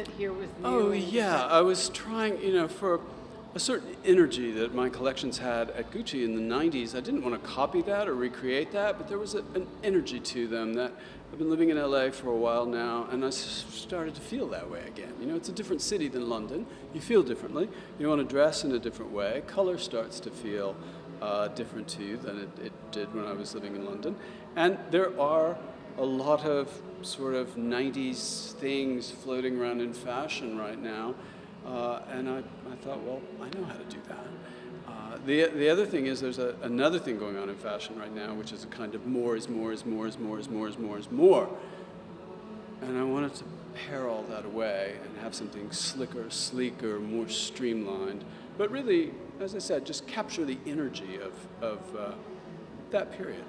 that here was new? Oh, yeah. I was trying, for a certain energy that my collections had at Gucci in the 90s. I didn't want to copy that or recreate that, but there was an energy to them that I've been living in LA for a while now, and I started to feel that way again. It's a different city than London. You feel differently. You want to dress in a different way. Color starts to feel different to you than it did when I was living in London. And there are a lot of sort of 90s things floating around in fashion right now. And I thought, well, I know how to do that. The other thing is there's another thing going on in fashion right now, which is a kind of more is more is more is more is more is more is more. And I wanted to pare all that away and have something slicker, sleeker, more streamlined. But really, as I said, just capture the energy of that period.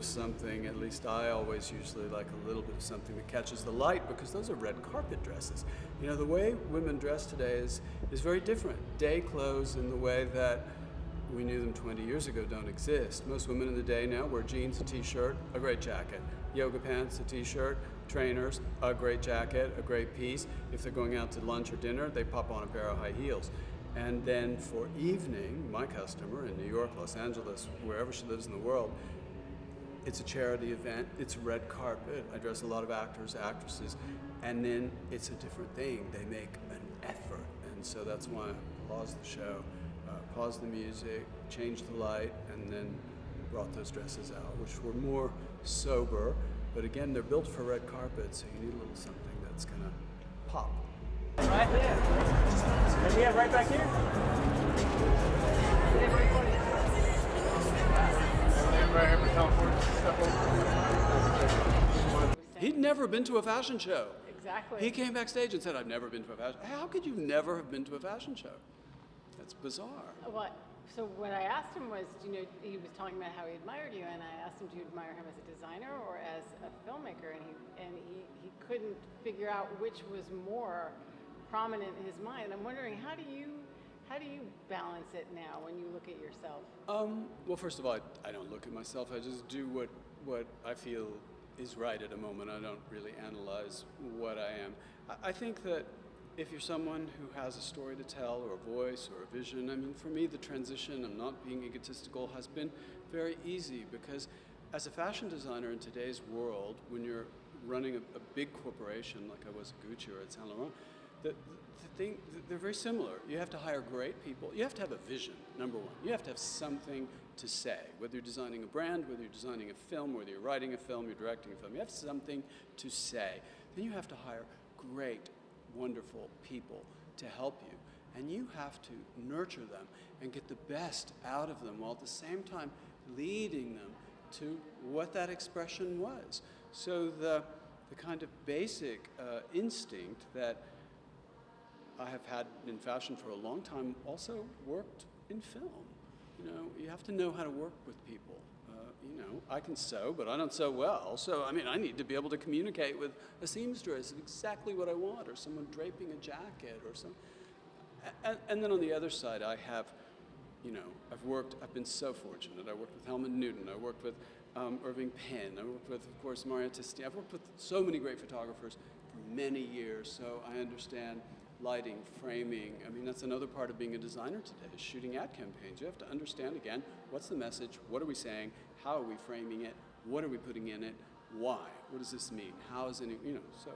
Something, at least I always usually like a little bit of something that catches the light, because those are red carpet dresses. The way women dress today is very different. Day clothes in the way that we knew them 20 years ago don't exist. Most women in the day now wear jeans, a t-shirt, a great jacket, yoga pants, a t-shirt, trainers, a great jacket, a great piece. If they're going out to lunch or dinner, they pop on a pair of high heels. And then for evening, my customer in New York, Los Angeles, wherever she lives in the world, it's a charity event, it's red carpet, I dress a lot of actors, actresses, and then it's a different thing. They make an effort, and so that's why I paused the show, paused the music, changed the light, and then brought those dresses out, which were more sober, but again, they're built for red carpet, so you need a little something that's gonna pop. Right here. And we have right back here. He'd never been to a fashion show. Exactly. He came backstage and said, I've never been to a fashion show. How could you never have been to a fashion show? That's bizarre. So what I asked him was, he was talking about how he admired you, and I asked him, do you admire him as a designer or as a filmmaker? And he couldn't figure out which was more prominent in his mind. And I'm wondering, how do you balance it now when you look at yourself? Well, first of all, I don't look at myself. I just do what I feel is right at a moment. I don't really analyze what I am. I think that if you're someone who has a story to tell, or a voice, or a vision, for me, the transition, I'm not being egotistical, has been very easy, because as a fashion designer in today's world, when you're running a big corporation like I was at Gucci or at Saint Laurent, they're very similar. You have to hire great people. You have to have a vision, number one. You have to have something to say, whether you're designing a brand, whether you're designing a film, whether you're writing a film, you're directing a film. You have something to say. Then you have to hire great, wonderful people to help you. And you have to nurture them and get the best out of them, while at the same time leading them to what that expression was. So the kind of basic instinct that I have had in fashion for a long time also worked in film. You have to know how to work with people. I can sew, but I don't sew well. So, I need to be able to communicate with a seamstress of exactly what I want, or someone draping a jacket, or something. And then on the other side, I have, I've been so fortunate. I worked with Helmut Newton. I worked with Irving Penn. I worked with, of course, Mario Testino. I've worked with so many great photographers for many years, so I understand lighting, framing. That's another part of being a designer today, is shooting ad campaigns. You have to understand, again, what's the message, what are we saying, how are we framing it, what are we putting in it, why, what does this mean, how is it, so.